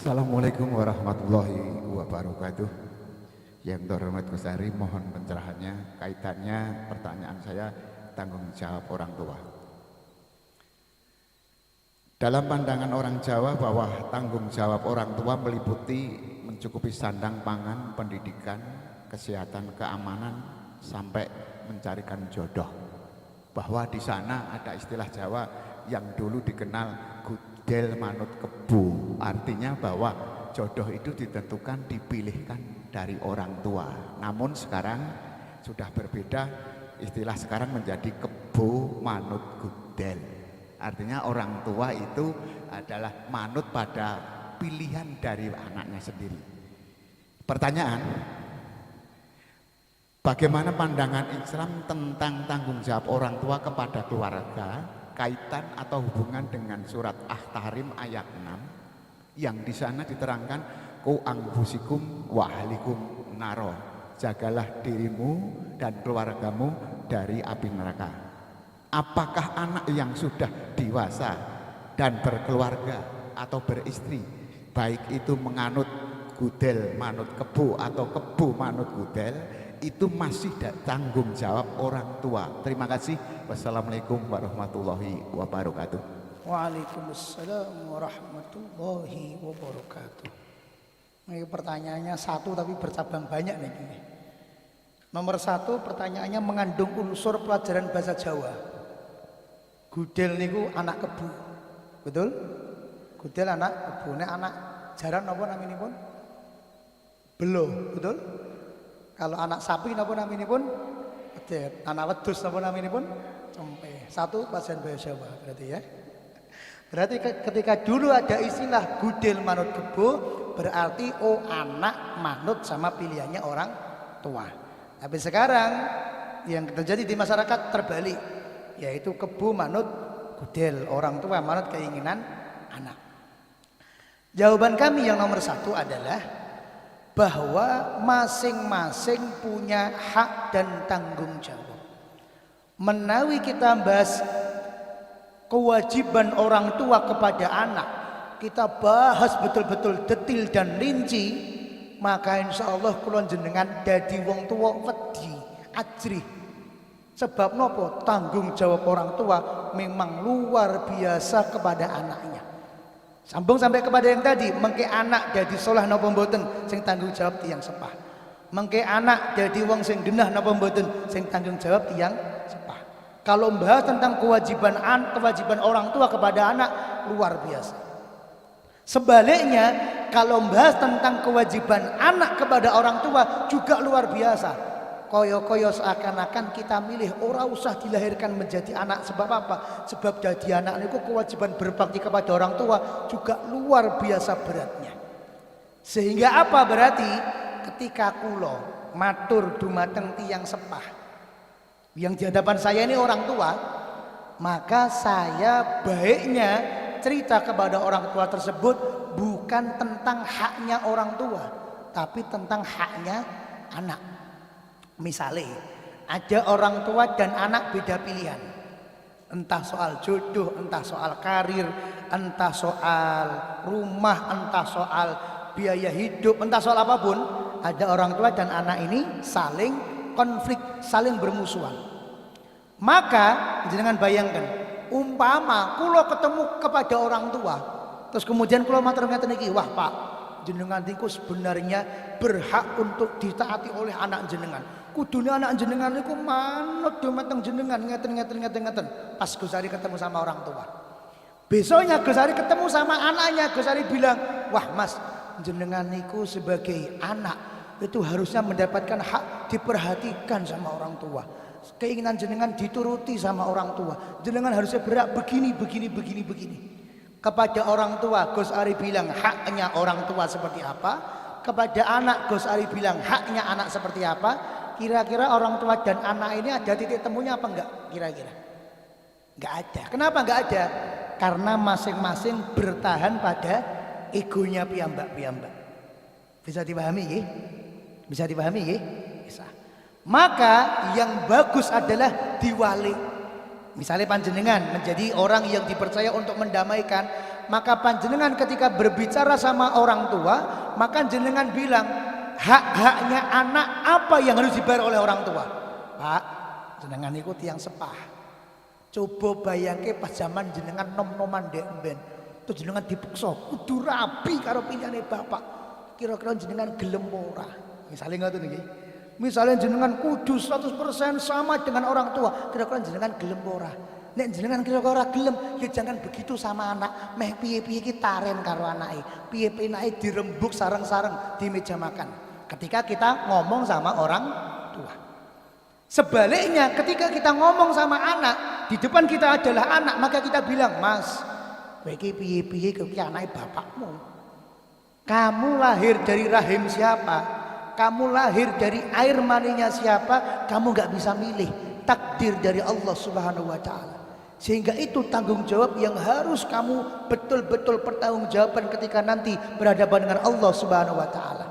Assalamualaikum warahmatullahi wabarakatuh. Yang terhormat Gus Ari, mohon pencerahannya kaitannya pertanyaan saya tanggung jawab orang tua. Dalam pandangan orang Jawa bahwa tanggung jawab orang tua meliputi mencukupi sandang pangan, pendidikan, kesehatan, keamanan, sampai mencarikan jodoh. Bahwa di sana ada istilah Jawa yang dulu dikenal gudel manut kebu, artinya bahwa jodoh itu ditentukan, dipilihkan dari orang tua. Namun sekarang sudah berbeda, istilah sekarang menjadi kebu manut gudel. Artinya orang tua itu adalah manut pada pilihan dari anaknya sendiri. Pertanyaan, bagaimana pandangan Islam tentang tanggung jawab orang tua kepada keluarga, kaitan atau hubungan dengan surat At-Tahrim ayat 6 yang di sana diterangkan ku anfusikum wa ahlikum naro, jagalah dirimu dan keluargamu dari api neraka. Apakah anak yang sudah dewasa dan berkeluarga atau beristri, baik itu menganut gudel manut kebu atau kebu manut gudel, itu masih tanggung jawab orang tua? Terima kasih. Wassalamualaikum warahmatullahi wabarakatuh. Waalaikumsalam warahmatullahi wabarakatuh. Ini pertanyaannya satu tapi bercabang banyak nih. Nomor satu, pertanyaannya mengandung unsur pelajaran bahasa Jawa. Gudel niku anak kebu, betul? Gudel anak kebu, ini anak jaran apa namanya pun? Belo, betul? Kalau anak sapi apa namanya pun? Pedet. Anak wedus apa namanya pun? Cempe. Satu pelajaran bahasa Jawa berarti ya. Berarti ketika dulu ada istilah gudel manut kebu, berarti anak manut sama pilihannya orang tua. Tapi sekarang yang terjadi di masyarakat terbalik, yaitu kebu manut gudel, orang tua manut keinginan anak. Jawaban kami yang nomor satu adalah bahwa masing-masing punya hak dan tanggung jawab. Menawi kita bahas kewajiban orang tua kepada anak, kita bahas betul-betul detil dan rinci, maka insya Allah kulon jenengan dadi wong tua wedi ajrih. Sebab nopo, tanggung jawab orang tua memang luar biasa kepada anaknya. Sambung sampai kepada yang tadi, mengke anak dadi solah napa mboten, sing tanggung jawab tiyang sepah. Mengke anak dadi wong sing genah napa mboten, sing tanggung jawab tiyang sepah. Kalau membahas tentang kewajiban orang tua kepada anak, luar biasa. Sebaliknya, kalau membahas tentang kewajiban anak kepada orang tua juga luar biasa. Koyo-koyo seakan-akan kita milih ora usah dilahirkan menjadi anak. Sebab apa? Sebab jadi anak itu kewajiban berbakti kepada orang tua juga luar biasa beratnya. Sehingga apa berarti? Ketika kulo matur dumateng tiyang sepah yang di hadapan saya ini orang tua, maka saya baiknya cerita kepada orang tua tersebut bukan tentang haknya orang tua, tapi tentang haknya anak. Misalnya ada orang tua dan anak beda pilihan, entah soal jodoh, entah soal karir, entah soal rumah, entah soal biaya hidup, entah soal apapun. Ada orang tua dan anak ini saling konflik, saling bermusuhan. Maka jangan bayangkan, umpama kulo ketemu kepada orang tua, terus kemudian kulo matur ngeten iki, wah Pak, jenengan niku sebenarnya berhak untuk ditaati oleh anak jenengan. Kudune anak jenengan niku manut dumateng jenengan ngeten. Pas Gus Ari ketemu sama orang tua. Besoknya Gus Ari ketemu sama anaknya, Gus Ari bilang, "Wah, Mas, jenengan niku sebagai anak itu harusnya mendapatkan hak diperhatikan sama orang tua. Keinginan jenengan dituruti sama orang tua. Jenengan harusnya berhak begini." Kepada orang tua Gus Ari bilang haknya orang tua seperti apa, kepada anak Gus Ari bilang haknya anak seperti apa. Kira-kira orang tua dan anak ini ada titik temunya apa enggak? Kira-kira enggak ada. Kenapa enggak ada? Karena masing-masing bertahan pada egonya piyambak-piyambak. Bisa dipahami ya? Bisa dipahami ya? Bisa. Maka yang bagus adalah diwali. Misalnya panjenengan menjadi orang yang dipercaya untuk mendamaikan, Maka panjenengan ketika berbicara sama orang tua, maka jenengan bilang, hak-haknya anak apa yang harus dibayar oleh orang tua? Pak, jenengan ikut yang sepah. Coba bayangke pas zaman jenengan nom-noman dek ben. Terus jenengan dipuksa, kudu rabi karo pilihane bapak. Kira-kira jenengan gelem ora? Misalnya ngoten niki. Misalnya jenengan kudu 100% sama dengan orang tua, kira-kira jenengan gelem ora? Nek jenengan kira-kira gelem, ya jangan begitu sama anak. Meh piye-piye iki taren karo anake. Piye-piye anake dirembuk sareng-sareng di meja makan. Ketika kita ngomong sama orang tua. Sebaliknya ketika kita ngomong sama anak, di depan kita adalah anak, maka kita bilang, "Mas, kowe iki piye-piye kowe iki anake bapakmu. Kamu lahir dari rahim siapa? Kamu lahir dari air maninya siapa? Kamu gak bisa milih. Takdir dari Allah Subhanahu wa Ta'ala. Sehingga itu tanggung jawab yang harus kamu betul-betul pertanggungjawabkan ketika nanti berhadapan dengan Allah Subhanahu wa Ta'ala.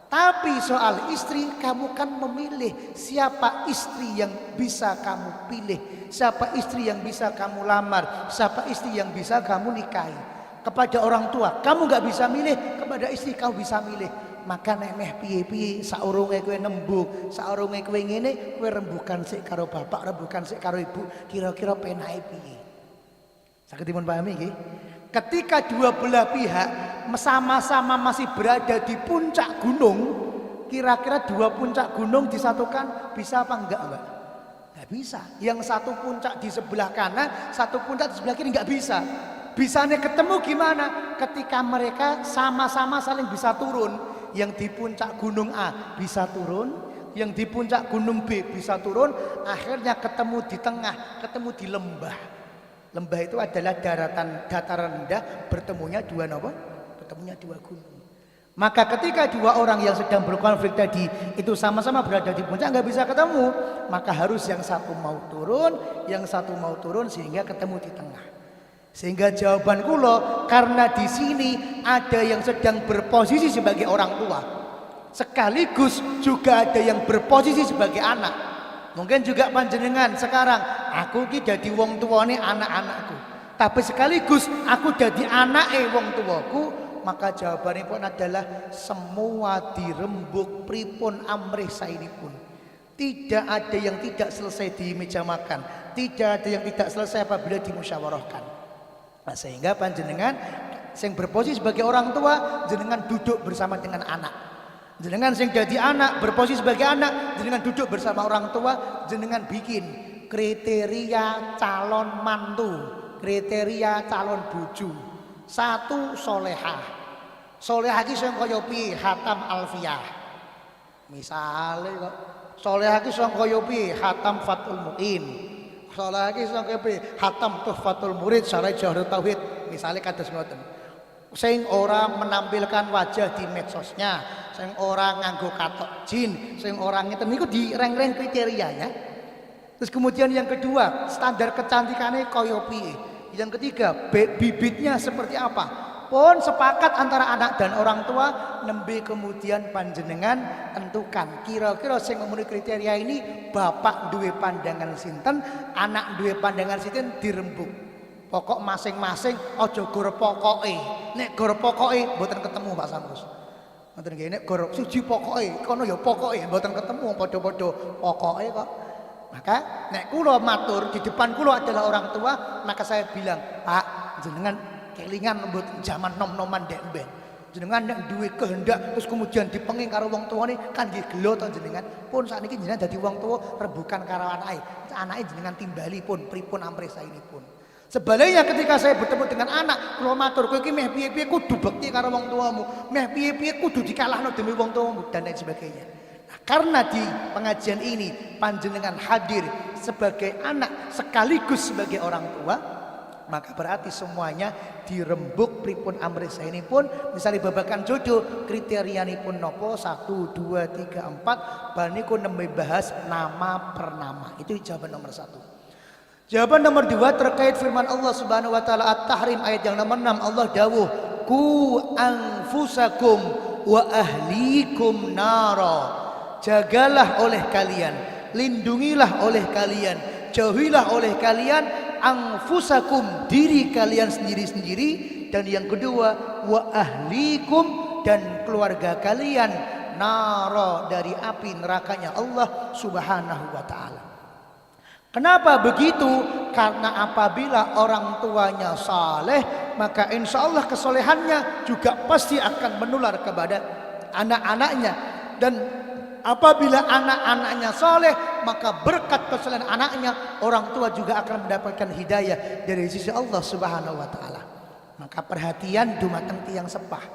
Tapi soal istri, kamu kan memilih siapa istri yang bisa kamu pilih, siapa istri yang bisa kamu lamar, siapa istri yang bisa kamu nikahi. Kepada orang tua kamu gak bisa milih, kepada istri kamu bisa milih. Maka nek meh piye-piye saurunge kowe nembung, saurunge kowe ngene, kowe rembukan sik karo bapak, rembukan sik karo ibu, kira-kira penake piye? Saged dipun pahami nggih? Ketika dua belah pihak sama-sama masih berada di puncak gunung, kira-kira dua puncak gunung disatukan bisa apa enggak, Mbak? Enggak bisa. Yang satu puncak di sebelah kanan, satu puncak di sebelah kiri enggak bisa. Bisanya ketemu gimana? Ketika mereka sama-sama saling bisa turun. Yang di puncak gunung A bisa turun, yang di puncak gunung B bisa turun, akhirnya ketemu di tengah, ketemu di lembah. Lembah itu adalah dataran rendah, bertemunya dua apa? Bertemunya dua gunung. Maka ketika dua orang yang sedang berkonflik tadi itu sama-sama berada di puncak nggak bisa ketemu, maka harus yang satu mau turun, yang satu mau turun sehingga ketemu di tengah. Sehingga jawaban kula, karena di sini ada yang sedang berposisi sebagai orang tua, sekaligus juga ada yang berposisi sebagai anak. Mungkin juga panjenengan sekarang, aku ki dadi wong tuane anak-anakku, tapi sekaligus aku dadi anake wong tuaku. Maka jawabannya pun adalah semua dirembuk pripun amrih sainipun. Tidak ada yang tidak selesai di meja makan, tidak ada yang tidak selesai apabila dimusyawarahkan. Nah, sehingga panjenengan yang berposisi sebagai orang tua, jenengan duduk bersama dengan anak. Jenengan yang jadi anak berposisi sebagai anak, jenengan duduk bersama orang tua, jenengan bikin kriteria calon mantu, kriteria calon bojo. Satu, solehah. Solehah iki sing kaya piye? Khatam Alfiyah. Misale kok solehah iki sing kaya piye? Khatam Fathul Muin. Salah lagi sampai hatam Tuhfatul Murid Syarah Jawahirut Tauhid, misalnya kados ngoten. Sing ora menampilkan wajah di medsosnya, sing ora nganggo katok jin, sing ora ngeten niku direng-reng kriterianya. Terus kemudian yang kedua, standar kecantikannya kaya piye. Yang ketiga, bibitnya seperti apa. Pun sepakat antara anak dan orang tua, nembe kemudian panjenengan tentukan kira-kira sing memenuhi kriteria ini bapak duwe pandangan sinten, anak duwe pandangan sinten, dirembuk. Pokok masing-masing aja gor pokoke. Nek gor pokoke mboten ketemu Pak Samus. Ngoten nggih, nek gor siji pokoke, kono ya pokoke mboten ketemu padha-padha pokoke kok. Maka nek kula matur di depan kula adalah orang tua, maka saya bilang, "Pak, jenengan kelingan mbut zaman nom-noman dek ben. Jenengan nek duwe kehendak terus kemudian dipenging karo wong tuane kan nggih gelo to jenengan. Pun sakniki jenengan dadi wong tua rebukan karo anake. Anake jenengan timbali pun pripun amrih sainipun." Sebaliknya ketika saya bertemu dengan anak, kula matur, "Kowe iki meh piye-piye kudu bekti karo wong tuamu. Meh piye-piye kudu dikalahno demi wong tuamu," dan lain sebagainya. Nah, karena di pengajian ini panjenengan hadir sebagai anak sekaligus sebagai orang tua, maka berarti semuanya dirembuk pripun amrih sainipun. Misalnya babakan jodoh, kriterianipun nopo 1, 2, 3, 4, baniku nembe bahas nama per nama. Itu jawaban nomor 1. Jawaban nomor 2 terkait firman Allah Subhanahu wa taala At-Tahrim ayat yang nomor 6, Allah dawuh, "Ku anfusakum wa ahlikum nara." Jagalah oleh kalian, lindungilah oleh kalian, jauhilah oleh kalian anfusakum, diri kalian sendiri-sendiri, dan yang kedua wa ahlikum, dan keluarga kalian, nara, dari api nerakanya Allah Subhanahu wa taala. Kenapa begitu? Karena apabila orang tuanya saleh, maka insya Allah kesolehannya juga pasti akan menular kepada anak-anaknya. Dan apabila anak-anaknya soleh, maka berkat kesolehan anaknya, orang tua juga akan mendapatkan hidayah dari sisi Allah Subhanahu wa taala. Maka perhatian dumateng tiyang sepah,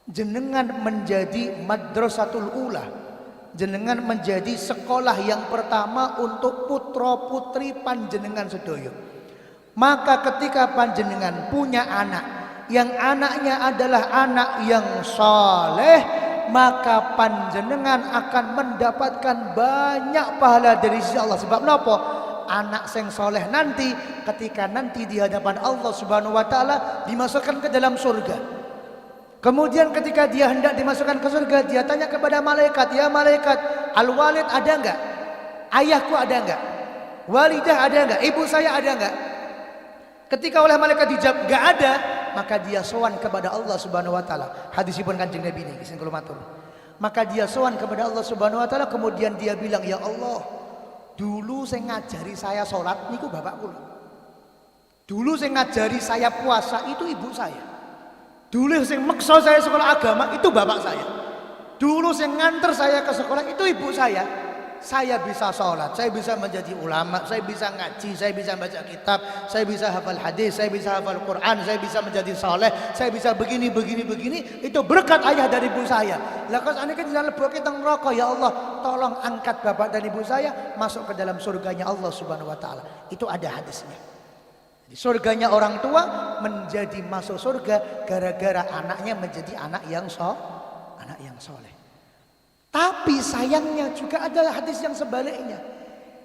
jenengan menjadi madrasatul ula, jenengan menjadi sekolah yang pertama untuk putra putri panjenengan sedoyo. Maka ketika panjenengan punya anak yang anaknya adalah anak yang saleh, maka panjenengan akan mendapatkan banyak pahala dari sisi Allah. Sebab napa? Anak sing soleh nanti, ketika nanti di hadapan Allah Subhanahu wa taala dimasukkan ke dalam surga. Kemudian ketika dia hendak dimasukkan ke surga, dia tanya kepada malaikat, "Ya malaikat, al-walid ada enggak? Ayahku ada enggak? Walidah ada enggak? Ibu saya ada enggak?" Ketika oleh malaikat dijawab enggak ada, maka dia sowan kepada Allah Subhanahu wa taala. Hadisipun Kanjeng Nabi niki sing kula matur. Maka dia sowan kepada Allah Subhanahu wa taala, kemudian dia bilang, "Ya Allah, dulu saya ngajari saya sholat niku bapakku. Dulu saya ngajari saya puasa itu ibu saya. Dulu saya maksa saya sekolah agama itu bapak saya. Dulu saya nganter saya ke sekolah itu ibu saya. Saya bisa sholat, saya bisa menjadi ulama, saya bisa ngaji, saya bisa baca kitab, saya bisa hafal hadis, saya bisa hafal Quran, saya bisa menjadi soleh, saya bisa begini. Itu berkat ayah dan ibu saya. Lakas ane kan jalan lebok kita ngerokok, ya Allah, tolong angkat bapak dan ibu saya masuk ke dalam surganya Allah Subhanahu wa taala. Itu ada hadisnya. Surganya orang tua menjadi masuk surga gara-gara anaknya menjadi anak yang soleh. Tapi sayangnya juga ada hadis yang sebaliknya,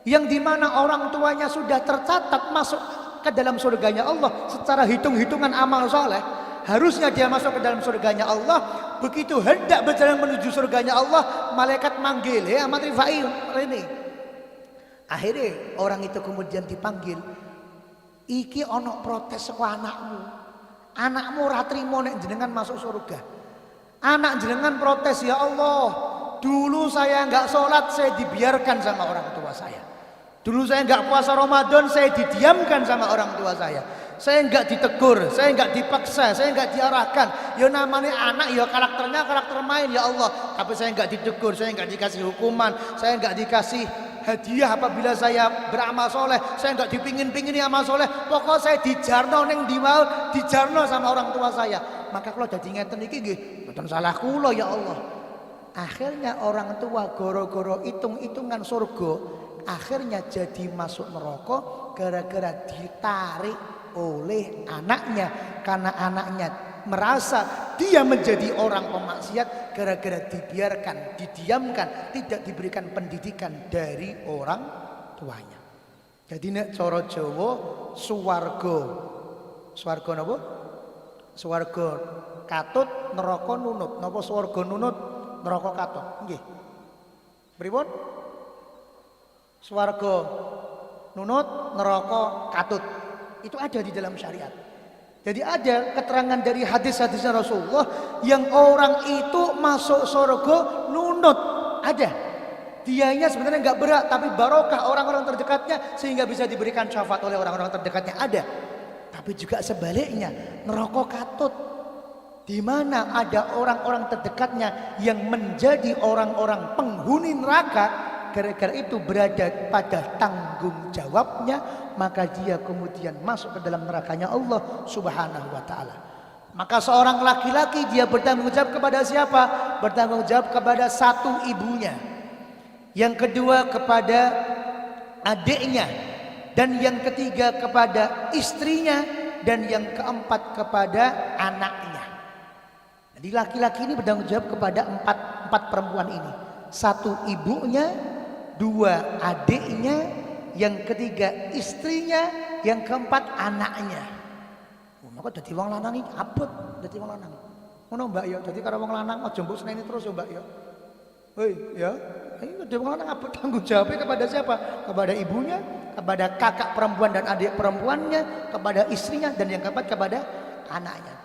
yang dimana orang tuanya sudah tercatat masuk ke dalam surganya Allah secara hitung-hitungan amal soleh. Harusnya dia masuk ke dalam surganya Allah. Begitu hendak berjalan menuju surganya Allah, malaikat manggil, "Ya Amat Rifai ini." Akhirnya orang itu kemudian dipanggil, "Iki ono protes saka anakmu. Anakmu ora trimo nek jenengan masuk surga. Anak jenengan protes, ya Allah. Dulu saya enggak sholat, saya dibiarkan sama orang tua saya. Dulu saya enggak puasa Ramadan, saya didiamkan sama orang tua saya. Saya enggak ditegur, saya enggak dipaksa, saya enggak diarahkan. Ya namanya anak, ya karakternya karakter main, ya Allah. Tapi saya enggak ditegur, saya enggak dikasih hukuman, saya enggak dikasih hadiah apabila saya beramal soleh. Saya enggak dipingin-pingini amal soleh. Pokoknya saya dijarno neng dimau, dijarno sama orang tua saya. Maka kalau jadi ngeten iki nggih, mboten salah kula ya Allah." Akhirnya orang tua goro-goro hitung-hitungan surga, akhirnya jadi masuk neraka gara-gara ditarik oleh anaknya. Karena anaknya merasa dia menjadi orang pemaksiat gara-gara dibiarkan, didiamkan, tidak diberikan pendidikan dari orang tuanya. Jadi nek cara Jawa swarga. Swarga napa? Swarga katut, neraka nunut. Napa swarga nunut, neraka katut? Nggih. Pripun? Swarga nunut, neraka katut. Itu ada di dalam syariat. Jadi ada keterangan dari hadis-hadisnya Rasulullah yang orang itu masuk surga nunut. Ada. Dianya sebenarnya enggak berat, tapi barokah orang-orang terdekatnya sehingga bisa diberikan syafaat oleh orang-orang terdekatnya, ada. Tapi juga sebaliknya, neraka katut, di mana ada orang-orang terdekatnya yang menjadi orang-orang penghuni neraka. Gara-gara itu berada pada tanggung jawabnya, maka dia kemudian masuk ke dalam nerakanya Allah Subhanahu wa taala. Maka seorang laki-laki dia bertanggung jawab kepada siapa? Bertanggung jawab kepada satu, ibunya. Yang kedua kepada adiknya, dan yang ketiga kepada istrinya, dan yang keempat kepada anaknya. Jadi laki-laki ini bertanggung jawab kepada empat perempuan ini. Satu, ibunya, dua, adiknya, yang ketiga istrinya, yang keempat anaknya. Maka dadi wong lanang iki abot, dadi wong lanang. Ngono Mbak ya, dadi karo wong lanang aja mbok seneni terus ya Mbak ya. Hei ya, Ayo dia orang apa tanggung jawabnya kepada siapa? Kepada ibunya, kepada kakak perempuan dan adik perempuannya, kepada istrinya, dan yang keempat kepada anaknya.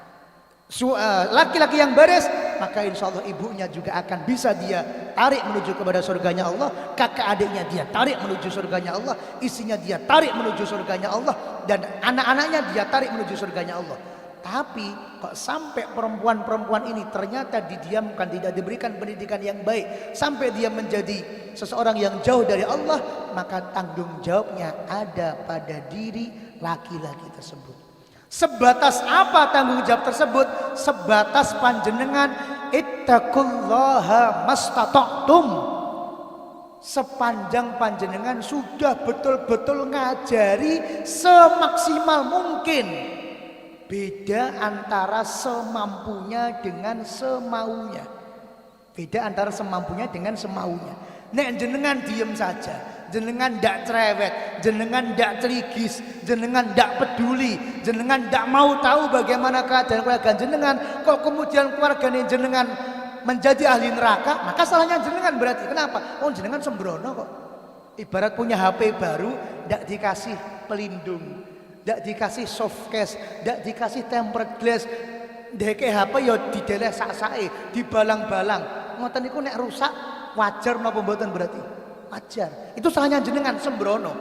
Laki-laki yang beres, maka insya Allah ibunya juga akan bisa dia tarik menuju kepada surganya Allah, kakak adiknya dia tarik menuju surganya Allah, istrinya dia tarik menuju surganya Allah, dan anak-anaknya dia tarik menuju surganya Allah. Tapi kok sampai perempuan-perempuan ini ternyata didiamkan, tidak diberikan pendidikan yang baik, sampai dia menjadi seseorang yang jauh dari Allah, maka tanggung jawabnya ada pada diri laki-laki tersebut. Sebatas apa tanggung jawab tersebut? Sebatas panjenengan ittaqullaha mastata'tum. Sepanjang panjenengan sudah betul-betul ngajari semaksimal mungkin. Beda antara semampunya dengan semaunya. Beda antara semampunya dengan semaunya. Nek jenengan diem saja, jenengan ndak cerewet, jenengan ndak cerigis, jenengan ndak peduli, jenengan ndak mau tahu bagaimana keadaan keluarga jenengan, kok kemudian keluarganya jenengan menjadi ahli neraka, maka salahnya jenengan berarti. Kenapa? Oh jenengan sembrono kok. Ibarat punya HP baru, ndak dikasih pelindung, ndak dikasih soft case, ndak dikasih tempered glass, deke HP ya dideleh sak-sake, dibalang-balang. Ngoten niku nek rusak wajar napa mboten berarti? Wajar. Itu salahnya jenengan sembrono.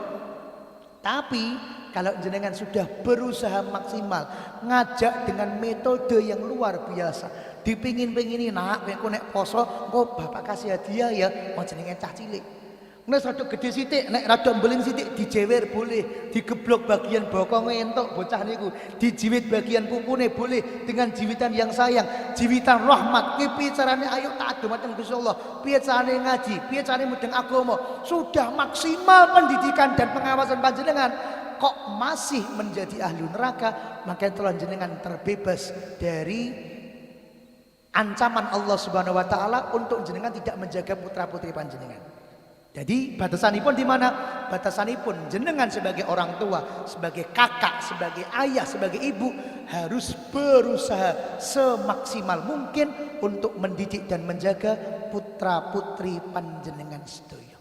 Tapi kalau jenengan sudah berusaha maksimal, ngajak dengan metode yang luar biasa, dipingin-pingini nak, aku nek poso, kok bapak kasih hadiah ya, mau jenengan cah cilik. Nek rada gede sithik, nek rada mbeling sithik dijewer boleh, digeblok bagian bokonge entuk bocah niku, dijiwit bagian pupune boleh dengan jiwitan yang sayang, jiwitan rahmat. Ki piye carane ayo taat dumateng Gusti Allah, piye carane ngaji, piye carane mudeng agama. Sudah maksimal pendidikan dan pengawasan panjenengan, kok masih menjadi ahli neraka, maka telah jenengan terbebas dari ancaman Allah Subhanahu wa taala untuk jenengan tidak menjaga putra-putri panjenengan. Jadi batasanipun di mana? Batasanipun jenengan sebagai orang tua, sebagai kakak, sebagai ayah, sebagai ibu harus berusaha semaksimal mungkin untuk mendidik dan menjaga putra-putri panjenengan sedaya.